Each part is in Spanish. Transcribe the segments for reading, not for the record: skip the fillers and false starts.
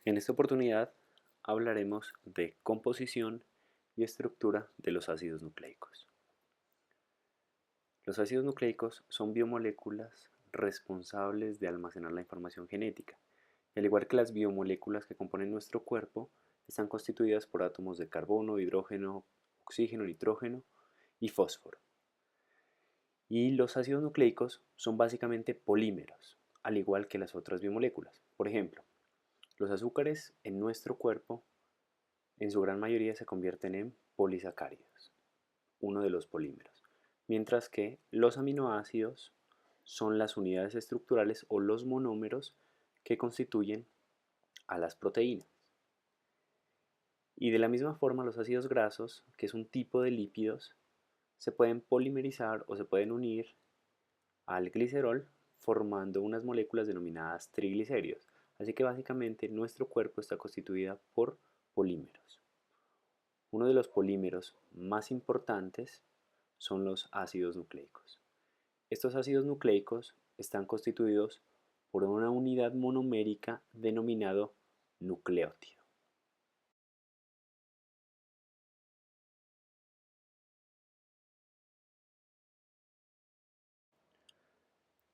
En esta oportunidad hablaremos de composición y estructura de los ácidos nucleicos. Los ácidos nucleicos son biomoléculas responsables de almacenar la información genética. Y al igual que las biomoléculas que componen nuestro cuerpo, están constituidas por átomos de carbono, hidrógeno, oxígeno, nitrógeno y fósforo. Y los ácidos nucleicos son básicamente polímeros, al igual que las otras biomoléculas. Por ejemplo, los azúcares en nuestro cuerpo en su gran mayoría se convierten en polisacáridos, uno de los polímeros, mientras que los aminoácidos son las unidades estructurales o los monómeros que constituyen a las proteínas. Y de la misma forma los ácidos grasos, que es un tipo de lípidos, se pueden polimerizar o se pueden unir al glicerol formando unas moléculas denominadas triglicéridos. Así que básicamente nuestro cuerpo está constituido por polímeros. Uno de los polímeros más importantes son los ácidos nucleicos. Estos ácidos nucleicos están constituidos por una unidad monomérica denominado nucleótido.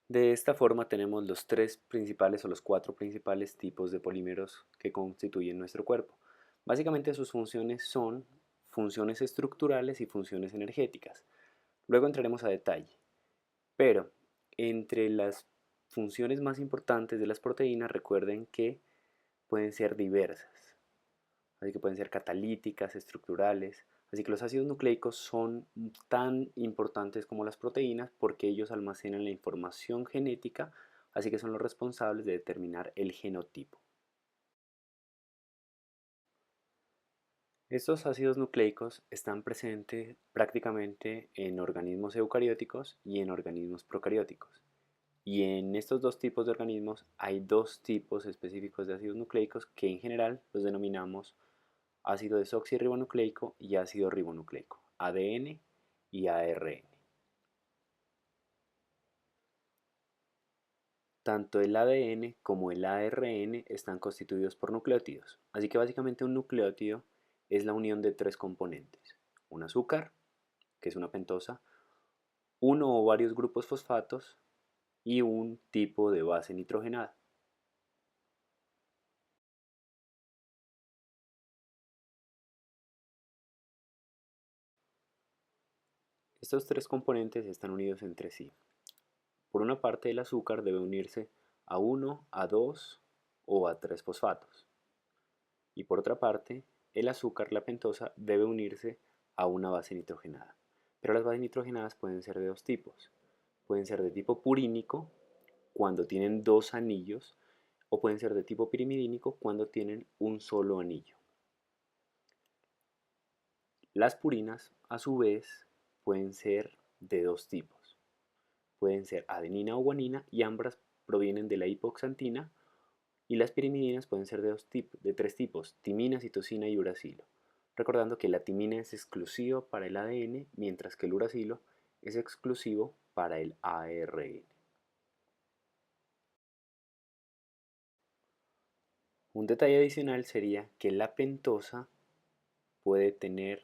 De esta forma tenemos los tres principales o los cuatro principales tipos de polímeros que constituyen nuestro cuerpo. Básicamente sus funciones son funciones estructurales y funciones energéticas. Luego entraremos a detalle, pero entre las funciones más importantes de las proteínas recuerden que pueden ser diversas, así que pueden ser catalíticas, estructurales, así que los ácidos nucleicos son tan importantes como las proteínas porque ellos almacenan la información genética, así que son los responsables de determinar el genotipo. Estos ácidos nucleicos están presentes prácticamente en organismos eucarióticos y en organismos procarióticos. Y en estos dos tipos de organismos hay dos tipos específicos de ácidos nucleicos que en general los denominamos ácido desoxirribonucleico y ácido ribonucleico, ADN y ARN. Tanto el ADN como el ARN están constituidos por nucleótidos, así que básicamente un nucleótido es la unión de tres componentes: un azúcar, que es una pentosa, uno o varios grupos fosfatos y un tipo de base nitrogenada. Estos tres componentes están unidos entre sí. Por una parte, el azúcar debe unirse a uno, a 2 o a 3 fosfatos. Y por otra parte, el azúcar, la pentosa, debe unirse a una base nitrogenada. Pero las bases nitrogenadas pueden ser de dos tipos. Pueden ser de tipo purínico, cuando tienen dos anillos, o pueden ser de tipo pirimidínico, cuando tienen un solo anillo. Las purinas, a su vez, pueden ser de dos tipos. Pueden ser adenina o guanina y ambas provienen de la hipoxantina, y las pirimidinas pueden ser de tres tipos: timina, citosina y uracilo. Recordando que la timina es exclusiva para el ADN, mientras que el uracilo es exclusivo para el ARN. Un detalle adicional sería que la pentosa puede tener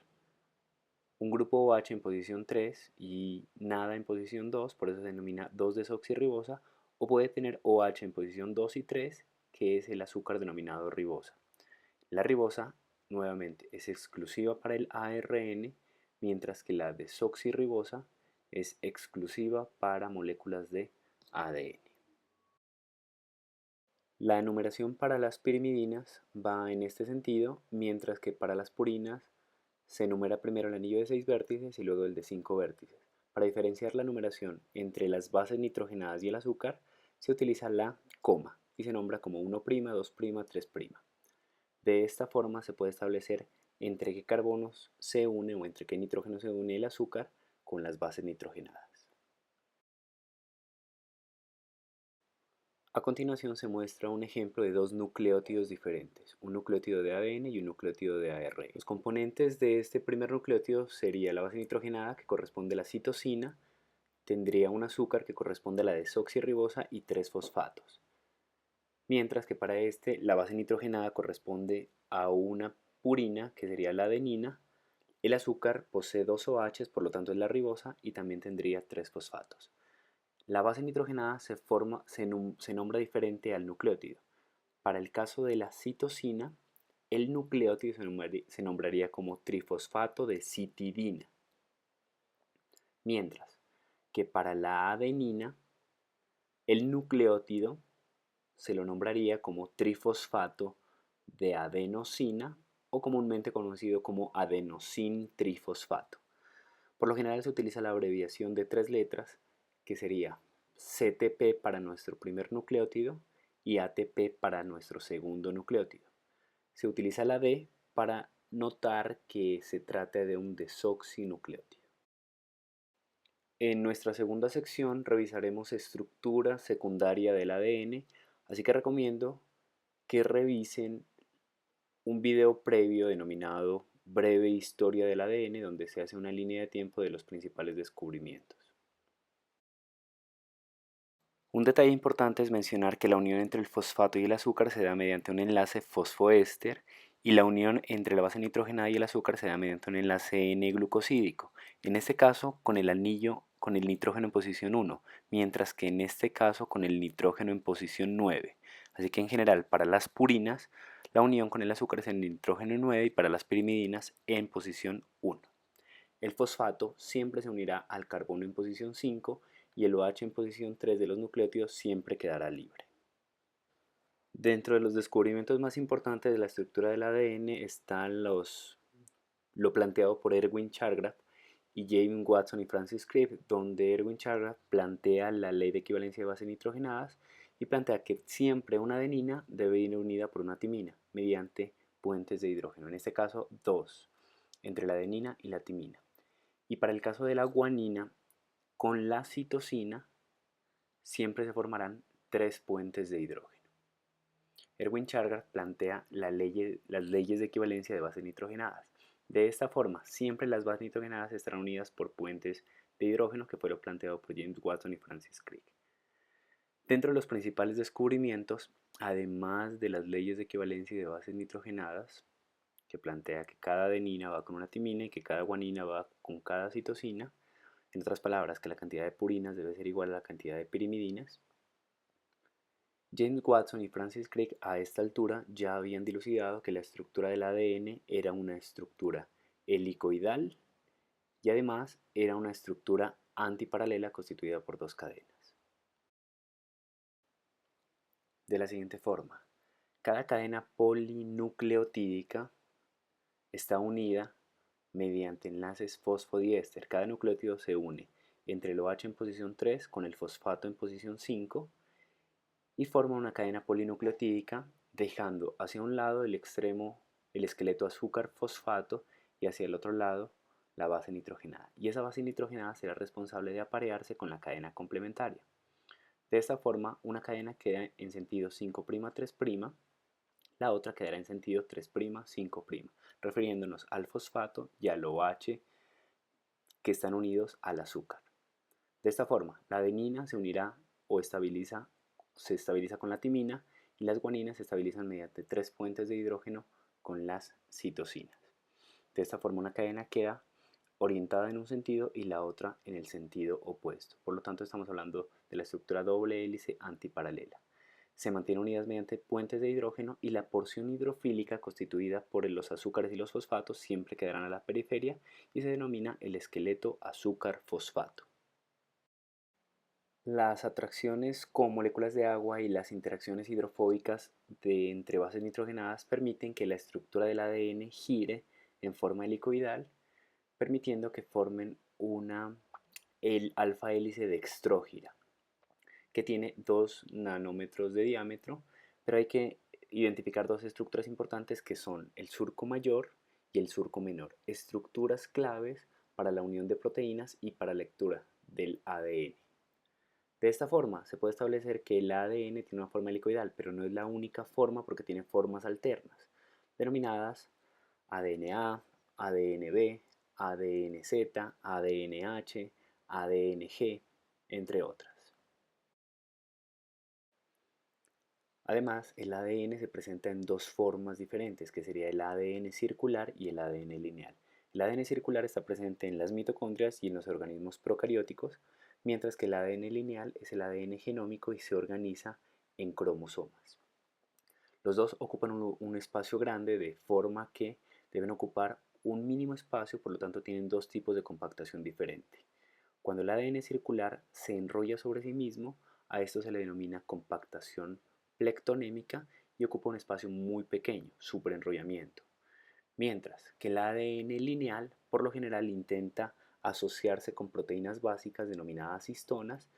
un grupo OH en posición 3 y nada en posición 2, por eso se denomina 2-desoxirribosa, o puede tener OH en posición 2 y 3, que es el azúcar denominado ribosa. La ribosa, nuevamente, es exclusiva para el ARN, mientras que la desoxirribosa es exclusiva para moléculas de ADN. La numeración para las pirimidinas va en este sentido, mientras que para las purinas se numera primero el anillo de 6 vértices y luego el de 5 vértices. Para diferenciar la numeración entre las bases nitrogenadas y el azúcar, se utiliza la coma y se nombra como 1', 2', 3'. De esta forma se puede establecer entre qué carbonos se une o entre qué nitrógeno se une el azúcar con las bases nitrogenadas. A continuación se muestra un ejemplo de dos nucleótidos diferentes, un nucleótido de ADN y un nucleótido de ARN. Los componentes de este primer nucleótido sería la base nitrogenada, que corresponde a la citosina, tendría un azúcar que corresponde a la desoxirribosa y tres fosfatos. mientras que para este la base nitrogenada corresponde a una purina, que sería la adenina. El azúcar posee dos OH, por lo tanto es la ribosa, y también tendría tres fosfatos. La base nitrogenada se nombra diferente al nucleótido. Para el caso de la citosina, el nucleótido se nombraría como trifosfato de citidina, mientras que para la adenina, el nucleótido se lo nombraría como trifosfato de adenosina, o comúnmente conocido como adenosin trifosfato. Por lo general se utiliza la abreviación de tres letras, que sería CTP para nuestro primer nucleótido y ATP para nuestro segundo nucleótido. Se utiliza la D para notar que se trata de un desoxinucleótido. En nuestra segunda sección revisaremos estructura secundaria del ADN, así que recomiendo que revisen un video previo denominado Breve Historia del ADN, donde se hace una línea de tiempo de los principales descubrimientos. Un detalle importante es mencionar que la unión entre el fosfato y el azúcar se da mediante un enlace fosfoéster, y la unión entre la base nitrogenada y el azúcar se da mediante un enlace N-glucosídico, en este caso con el anillo con el nitrógeno en posición 1, mientras que en este caso con el nitrógeno en posición 9. Así que en general para las purinas la unión con el azúcar es en nitrógeno 9 y para las pirimidinas en posición 1. El fosfato siempre se unirá al carbono en posición 5 y el OH en posición 3 de los nucleótidos siempre quedará libre. Dentro de los descubrimientos más importantes de la estructura del ADN están lo planteado por Erwin Chargaff y James Watson y Francis Crick, donde Erwin Chargaff plantea la ley de equivalencia de bases nitrogenadas y plantea que siempre una adenina debe ir unida por una timina mediante puentes de hidrógeno, en este caso dos, entre la adenina y la timina. Y para el caso de la guanina, con la citosina siempre se formarán tres puentes de hidrógeno. Erwin Chargaff plantea las leyes de equivalencia de bases nitrogenadas. De esta forma, siempre las bases nitrogenadas estarán unidas por puentes de hidrógeno, que fue lo planteado por James Watson y Francis Crick. Dentro de los principales descubrimientos, además de las leyes de equivalencia de bases nitrogenadas, que plantea que cada adenina va con una timina y que cada guanina va con cada citosina, en otras palabras, que la cantidad de purinas debe ser igual a la cantidad de pirimidinas, James Watson y Francis Crick a esta altura ya habían dilucidado que la estructura del ADN era una estructura helicoidal y además era una estructura antiparalela constituida por dos cadenas. De la siguiente forma, cada cadena polinucleotídica está unida mediante enlaces fosfodiéster. Cada nucleótido se une entre el OH en posición 3 con el fosfato en posición 5 y forma una cadena polinucleotídica, dejando hacia un lado el extremo el esqueleto azúcar-fosfato y hacia el otro lado la base nitrogenada. Y esa base nitrogenada será responsable de aparearse con la cadena complementaria. De esta forma, una cadena queda en sentido 5' 3', la otra quedará en sentido 3', 5', refiriéndonos al fosfato y al OH que están unidos al azúcar. De esta forma, la adenina se unirá o se estabiliza con la timina, y las guaninas se estabilizan mediante tres puentes de hidrógeno con las citosinas. De esta forma, una cadena queda orientada en un sentido y la otra en el sentido opuesto. Por lo tanto, estamos hablando de la estructura doble hélice antiparalela. Se mantienen unidas mediante puentes de hidrógeno y la porción hidrofílica constituida por los azúcares y los fosfatos siempre quedarán a la periferia y se denomina el esqueleto azúcar-fosfato. Las atracciones con moléculas de agua y las interacciones hidrofóbicas entre bases nitrogenadas permiten que la estructura del ADN gire en forma helicoidal, permitiendo que formen el alfa hélice dextrógira, que tiene 2 nanómetros de diámetro, pero hay que identificar dos estructuras importantes que son el surco mayor y el surco menor, estructuras claves para la unión de proteínas y para la lectura del ADN. De esta forma, se puede establecer que el ADN tiene una forma helicoidal, pero no es la única forma porque tiene formas alternas, denominadas ADNA, ADNB, ADNZ, ADNH, ADNG, entre otras. Además, el ADN se presenta en dos formas diferentes, que sería el ADN circular y el ADN lineal. El ADN circular está presente en las mitocondrias y en los organismos procarióticos, mientras que el ADN lineal es el ADN genómico y se organiza en cromosomas. Los dos ocupan un espacio grande de forma que deben ocupar un mínimo espacio, por lo tanto tienen dos tipos de compactación diferente. Cuando el ADN circular se enrolla sobre sí mismo, a esto se le denomina compactación plectonémica y ocupa un espacio muy pequeño, superenrollamiento. Mientras que el ADN lineal por lo general intenta asociarse con proteínas básicas denominadas histonas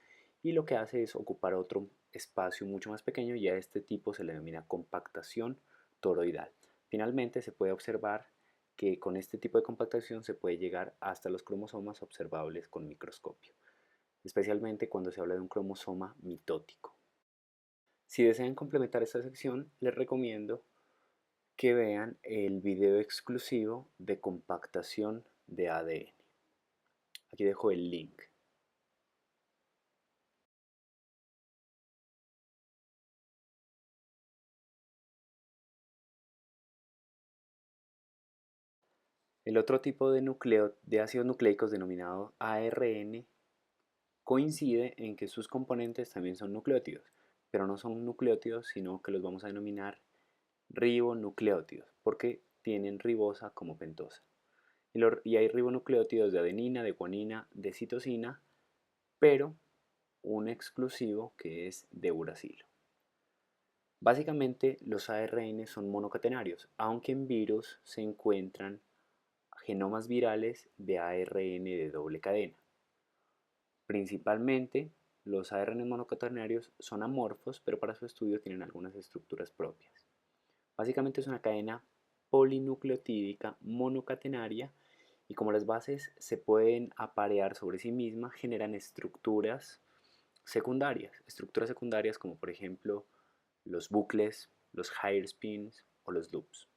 y lo que hace es ocupar otro espacio mucho más pequeño y a este tipo se le denomina compactación toroidal. Finalmente se puede observar que con este tipo de compactación se puede llegar hasta los cromosomas observables con microscopio, especialmente cuando se habla de un cromosoma mitótico. Si desean complementar esta sección, les recomiendo que vean el video exclusivo de compactación de ADN. Aquí dejo el link. El otro tipo de ácidos nucleicos denominado ARN coincide en que sus componentes también son nucleótidos, pero no son nucleótidos, sino que los vamos a denominar ribonucleótidos, porque tienen ribosa como pentosa. Y hay ribonucleótidos de adenina, de guanina, de citosina, pero un exclusivo que es de uracilo. Básicamente los ARN son monocatenarios, aunque en virus se encuentran genomas virales de ARN de doble cadena. Principalmente los ARN monocatenarios son amorfos, pero para su estudio tienen algunas estructuras propias. Básicamente es una cadena polinucleotídica monocatenaria y como las bases se pueden aparear sobre sí mismas, generan estructuras secundarias como por ejemplo los bucles, los hairpins o los loops.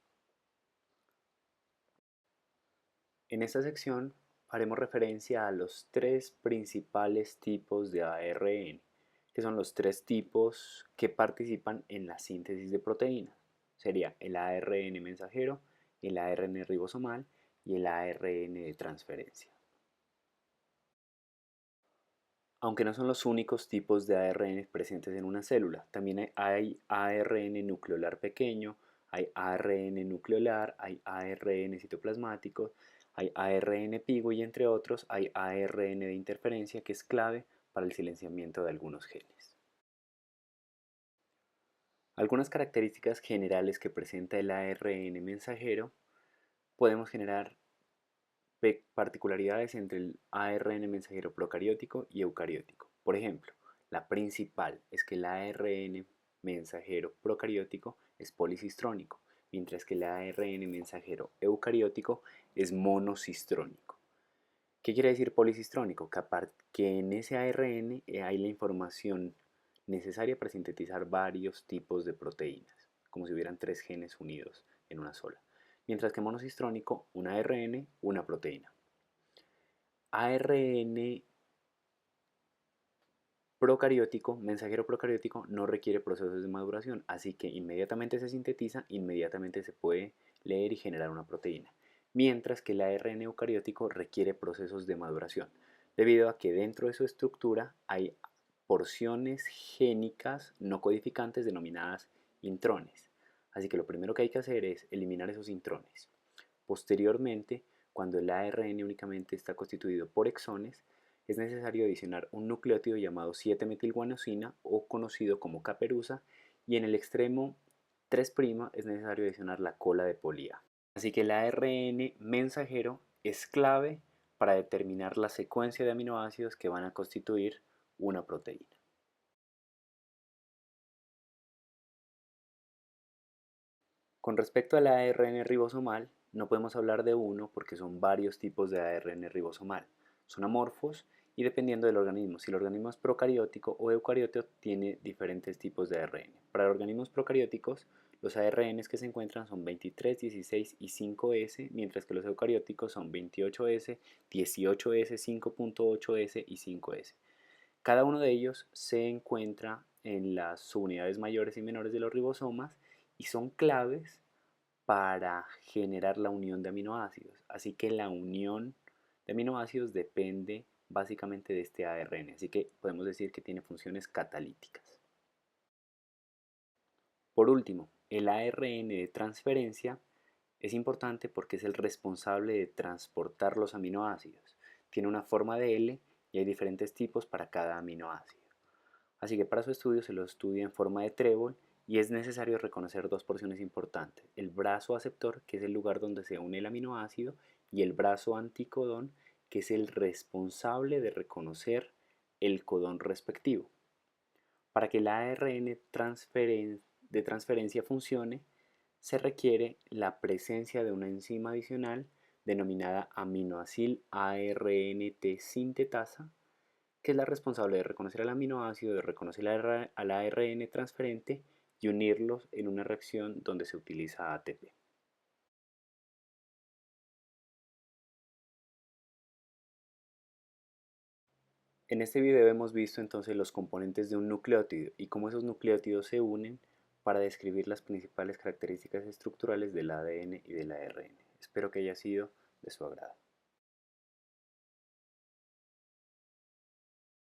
En esta sección haremos referencia a los tres principales tipos de ARN, que son los tres tipos que participan en la síntesis de proteínas. Sería el ARN mensajero, el ARN ribosomal y el ARN de transferencia. Aunque no son los únicos tipos de ARN presentes en una célula, también hay ARN nucleolar pequeño, hay ARN nucleolar, hay ARN citoplasmático, hay ARN pigo y entre otros hay ARN de interferencia que es clave para el silenciamiento de algunos genes. Algunas características generales que presenta el ARN mensajero podemos generar particularidades entre el ARN mensajero procariótico y eucariótico. Por ejemplo, la principal es que el ARN mensajero procariótico es policistrónico, mientras que el ARN mensajero eucariótico es monocistrónico. ¿Qué quiere decir policistrónico? Que en ese ARN hay la información necesaria para sintetizar varios tipos de proteínas, como si hubieran tres genes unidos en una sola. Mientras que monocistrónico, un ARN, una proteína. ARN procariótico, mensajero procariótico, no requiere procesos de maduración, así que inmediatamente se sintetiza, inmediatamente se puede leer y generar una proteína. Mientras que el ARN eucariótico requiere procesos de maduración, debido a que dentro de su estructura hay porciones génicas no codificantes denominadas intrones. Así que lo primero que hay que hacer es eliminar esos intrones. Posteriormente, cuando el ARN únicamente está constituido por exones, es necesario adicionar un nucleótido llamado 7-metilguanosina o conocido como caperuza y en el extremo 3' es necesario adicionar la cola de polía. Así que el ARN mensajero es clave para determinar la secuencia de aminoácidos que van a constituir una proteína. Con respecto al ARN ribosomal, no podemos hablar de uno porque son varios tipos de ARN ribosomal. Son amorfos y dependiendo del organismo. Si el organismo es procariótico o eucariótico, tiene diferentes tipos de ARN. Para los organismos procarióticos, los ARNs que se encuentran son 23, 16 y 5S, mientras que los eucarióticos son 28S, 18S, 5.8S y 5S. Cada uno de ellos se encuentra en las subunidades mayores y menores de los ribosomas y son claves para generar la unión de aminoácidos. Así que la unión de aminoácidos depende básicamente de este ARN, así que podemos decir que tiene funciones catalíticas. Por último, el ARN de transferencia es importante porque es el responsable de transportar los aminoácidos. Tiene una forma de L y hay diferentes tipos para cada aminoácido. Así que para su estudio se lo estudia en forma de trébol y es necesario reconocer dos porciones importantes: el brazo aceptor, que es el lugar donde se une el aminoácido, y el brazo anticodón, que es el responsable de reconocer el codón respectivo. Para que el ARN de transferencia funcione, se requiere la presencia de una enzima adicional denominada aminoacil ARNT sintetasa, que es la responsable de reconocer el aminoácido, de reconocer al ARN transferente y unirlos en una reacción donde se utiliza ATP. En este video hemos visto entonces los componentes de un nucleótido y cómo esos nucleótidos se unen para describir las principales características estructurales del ADN y del ARN. Espero que haya sido de su agrado.